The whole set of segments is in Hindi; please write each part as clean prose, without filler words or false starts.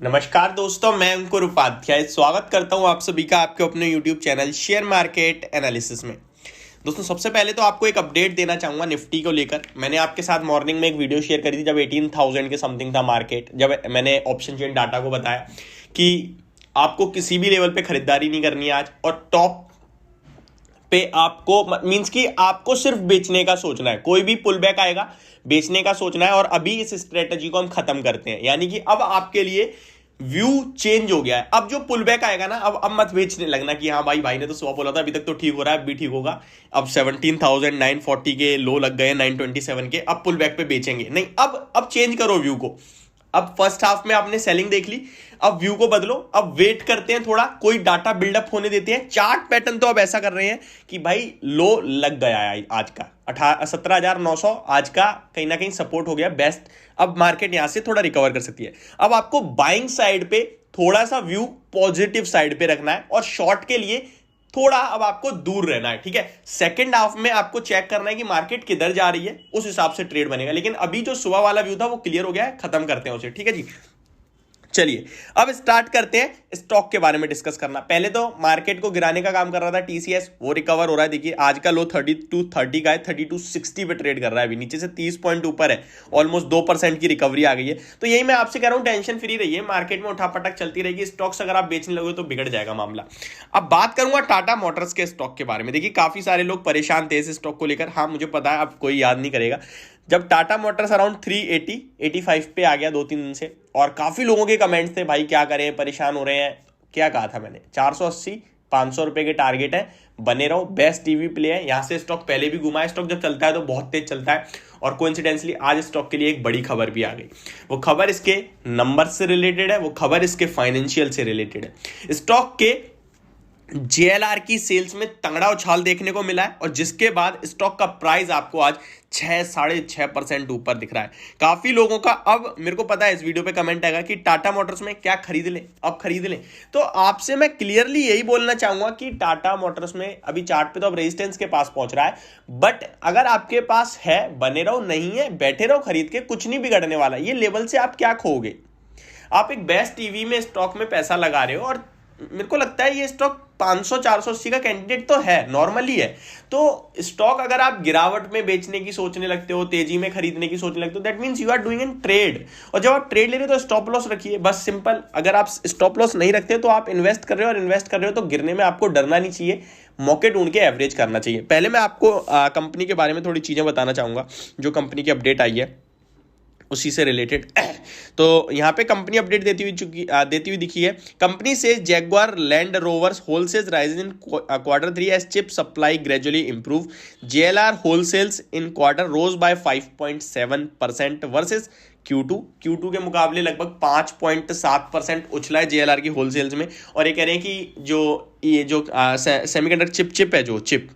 नमस्कार दोस्तों, मैं अंकुर उपाध्याय स्वागत करता हूं आप सभी का आपके अपने YouTube channel share market analysis में। दोस्तों, सबसे पहले तो आपको एक अपडेट देना चाहूंगा निफ्टी को लेकर। मैंने आपके साथ मॉर्निंग में एक वीडियो शेयर करी थी जब 18,000 के समथिंग था मार्केट, जब मैंने ऑप्शन चेन डाटा को बताया कि आपको किसी भी लेवल पे खरीदारी नहीं करनी है आज, और टॉप पे आपको मींस कि आपको सिर्फ बेचने का सोचना है। कोई भी पुल बैक आएगा बेचने का सोचना है, और अभी इस स्ट्रेटजी को हम खत्म करते हैं। यानी कि अब आपके लिए व्यू चेंज हो गया है। अब जो पुल बैक आएगा ना, अब मत बेचने लगना कि हाँ भाई ने तो सुबह बोला था अभी तक तो ठीक हो रहा है, अभी ठीक होगा। अब 17,940 के लो लग गए, 927 के, अब पुल बैक पे बेचेंगे नहीं। अब चेंज करो व्यू को। अब फर्स्ट हाफ में आपने सेलिंग देख ली, अब व्यू को बदलो। अब वेट करते हैं थोड़ा, कोई डाटा बिल्डअप होने देते हैं। चार्ट पैटर्न तो अब ऐसा कर रहे हैं कि भाई लो लग गया है आज का 17,900 आज का कहीं ना कहीं सपोर्ट हो गया बेस्ट। अब मार्केट यहां से थोड़ा रिकवर कर सकती है। अब आपको बाइंग साइड पे थोड़ा सा व्यू पॉजिटिव साइड पे रखना है, और शॉर्ट के लिए थोड़ा अब आपको दूर रहना है। ठीक है, सेकंड हाफ में आपको चेक करना है कि मार्केट किधर जा रही है, उस हिसाब से ट्रेड बनेगा। लेकिन अभी जो सुबह वाला व्यू था वो क्लियर हो गया है, खत्म करते हैं उसे। ठीक है जी, चलिए अब स्टार्ट करते हैं स्टॉक के बारे में डिस्कस करना। पहले तो मार्केट को गिराने का काम कर रहा था टीसीएस, वो रिकवर हो रहा है। देखिए आज का लो 3230 का है, 3260 पे ट्रेड कर रहा है। अभी नीचे से 30 पॉइंट ऊपर है, ऑलमोस्ट 2% की रिकवरी आ गई है। तो यही मैं आपसे कह रहा हूं, टेंशन फ्री रहिए, मार्केट में उठापटक चलती रहेगी। स्टॉक्स अगर आप बेचने लगोगे तो बिगड़ जाएगा मामला। अब बात करूंगा टाटा मोटर्स के स्टॉक के बारे में। देखिए काफी सारे लोग परेशान थे इस स्टॉक को लेकर। हाँ मुझे पता है, अब कोई याद नहीं करेगा जब टाटा मोटर्स अराउंड 380-85 पे आ गया 2-3 दिन से, और काफी लोगों के कमेंट्स थे भाई क्या करें, परेशान हो रहे हैं। क्या कहा था मैंने? 480-500 रुपए के टारगेट है, बने रहो, बेस्ट टीवी प्ले है। यहां से स्टॉक पहले भी घुमा है। स्टॉक जब चलता है तो बहुत तेज चलता है, और कोइंसिडेंटली आज स्टॉक के लिए एक बड़ी खबर भी आ गई। वो खबर इसके नंबर से रिलेटेड है, वो खबर इसके फाइनेंशियल से रिलेटेड है। स्टॉक के जेएलआर की सेल्स में तगड़ा उछाल देखने को मिला है, और जिसके बाद स्टॉक का प्राइस आपको आज 6-6.5% ऊपर दिख रहा है। काफी लोगों का, अब मेरे को पता है इस वीडियो पे कमेंट आएगा कि टाटा मोटर्स में क्या खरीद लें, अब खरीद लें। तो आपसे मैं क्लियरली यही बोलना चाहूंगा कि टाटा मोटर्स में अभी चार्ट पे तो अब रेजिस्टेंस के पास पहुंच रहा है, बट अगर आपके पास है बने रहो, नहीं है बैठे रहो, खरीद के कुछ नहीं बिगड़ने वाला। ये लेवल से आप क्या खोगे? आप एक बेस्ट टीवी में स्टॉक में पैसा लगा रहे हो, और मेरे को लगता है ये स्टॉक 500-480 का कैंडिडेट तो है, नॉर्मली है। तो स्टॉक अगर आप गिरावट में बेचने की सोचने लगते हो, तेजी में खरीदने की सोचने लगते हो, that means you are doing in trade. और जब आप ट्रेड ले रहे हो तो स्टॉप लॉस रखिए, बस सिंपल। अगर आप स्टॉप लॉस नहीं रखते तो आप इन्वेस्ट कर रहे हो, और इन्वेस्ट कर रहे हो तो गिरने में आपको डरना नहीं चाहिए, मौके ढूंढ के एवरेज करना चाहिए। पहले मैं आपको कंपनी के बारे में थोड़ी चीजें बताना चाहूंगा, जो कंपनी की अपडेट आई है उसी से रिलेटेड। तो यहाँ पे कंपनी अपडेट देती हुई दिखी है। कंपनी से Jaguar Land Rovers wholesales rise in Q3 as chip supply gradually improve. JLR wholesales in quarter rose by 5.7% versus Q2 के मुकाबले लगभग 5.7% उछला है जेएलआर की होलसेल्स में। और ये कह रहे हैं कि ये जो सेमीकंडक्टर चिप है, जो चिप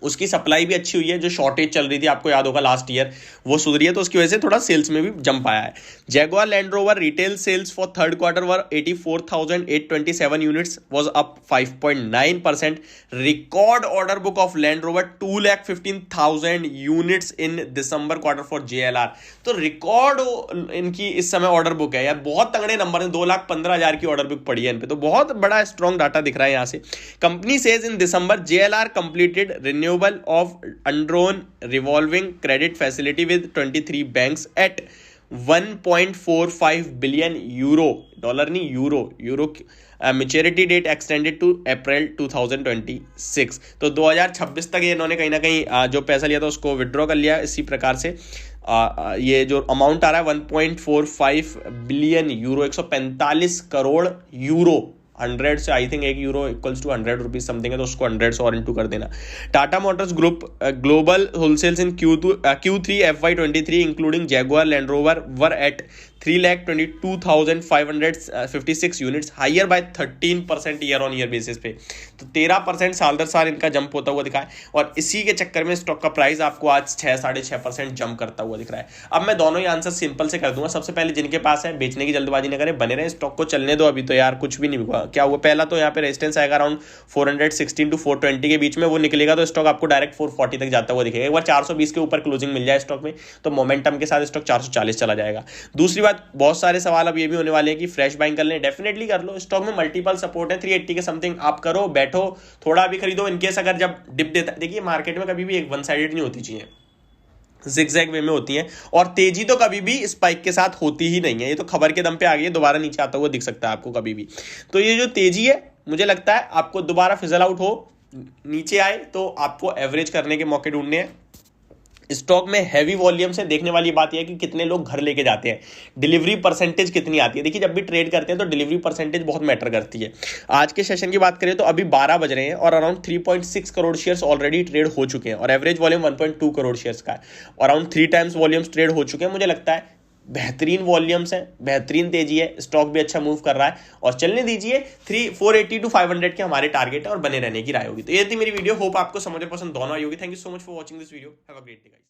उसकी सप्लाई भी अच्छी हुई है। जो शॉर्टेज चल रही थी, आपको याद होगा लास्ट ईयर, वो सुधरी है, तो उसकी वजह से थोड़ा सेल्स में भी जंप आया है। Jaguar Land Rover retail sales for third quarter were 84,827 units was up 5.9%। Record order book of Land Rover 2,15,000 units in December quarter for JLR. तो रिकॉर्ड इनकी इस समय ऑर्डर बुक है यार, बहुत तगड़े नंबर है। 2,15,000 की ऑर्डर बुक पड़ी है इन पे, तो बहुत बड़ा स्ट्रॉन्ग डाटा दिख रहा है यहाँ से। Company says in December JLR completed renewable of undrawn revolving credit facility with 23 banks at 1.45 billion euro, dollar नहीं euro maturity date extended to April 2026। तो 2026 तक ये इन्होंने कहीं ना कहीं जो पैसा लिया था उसको विड्रॉ कर लिया। इसी प्रकार से ये जो अमाउंट आ रहा है 1.45 बिलियन यूरो, 145 करोड़ यूरो। 100 से I think 1 euro equals to 100 rupees something है, तो उसको 100 से और इंटू कर देना। Tata Motors group global wholesales in Q3 FY23 including Jaguar Land Rover were at 3,22,556 units, higher by 13% year on year basis पे। तो 13% साल दर साल इनका जंप होता हुआ दिखा है, और इसी के चक्कर में स्टॉक का प्राइस आपको आज 6-6.5% जंप करता हुआ दिख रहा है। अब मैं दोनों ही आंसर सिंपल से कर दूंगा। सबसे पहले जिनके पास है बेचने की जल्दबाजी न करें, बने रहे, स्टॉक को चलने दो। अभी तो यार कुछ भी नहीं हुआ। क्या हुआ? पहला तो यहाँ पे रेजिस्टेंस आएगा अराउंड 416 to 420 के बीच में, वो निकलेगा तो स्टॉक आपको डायरेक्ट 440 तक जाता हुआ दिखेगा। एक बार 420 के ऊपर क्लोजिंग मिल जाए स्टॉक में तो मोमेंटम के साथ स्टॉक 440 चला जाएगा। दूसरी बात, बाद बहुत सारे सवाल अब ये भी होने वाले हैं कि फ्रेश बाइंग कर लें, डेफिनेटली कर लो। स्टॉक में मल्टीपल सपोर्ट है 380 के समथिंग, आप करो, बैठो, थोड़ा भी खरीदो इनकेस अगर जब डिप देता है। देखिए मार्केट में कभी भी एक वन साइडेड नहीं होती चाहिए, जिगजैग वे में होती है, और तेजी तो कभी भी स्पाइक के साथ होती ही नहीं है। ये तो खबर के दम पे आ गई है, दोबारा नीचे आता हुआ दिख सकता है आपको कभी भी। तो ये जो तेजी है मुझे लगता है आपको दोबारा फिजल आउट हो, नीचे आए तो आपको एवरेज करने के मौके ढूंढने हैं। स्टॉक में हैवी वॉल्यूम से देखने वाली बात यह है कि कितने लोग घर लेके जाते हैं, डिलीवरी परसेंटेज कितनी आती है। देखिए जब भी ट्रेड करते हैं तो डिलीवरी परसेंटेज बहुत मैटर करती है। आज के सेशन की बात करें तो अभी 12 बज रहे हैं और around 3.6 crore shares already trade हो चुके हैं और एवरेज वॉल्यूम 1.2 करोड़ शेयर्स का है, अराउंड 3 टाइम्स वॉल्यूम्स ट्रेड हो चुके हैं। मुझे लगता है बेहतरीन वॉल्यूम्स है, बेहतरीन तेजी है, स्टॉक भी अच्छा मूव कर रहा है और चलने दीजिए। 480 टू 500 के हमारे टारगेट है और बने रहने की राय होगी। तो ये थी मेरी वीडियो, होप आपको समझ और पसंद दोनों आई होगी। Thank you so much for watching this video, have a great day guys.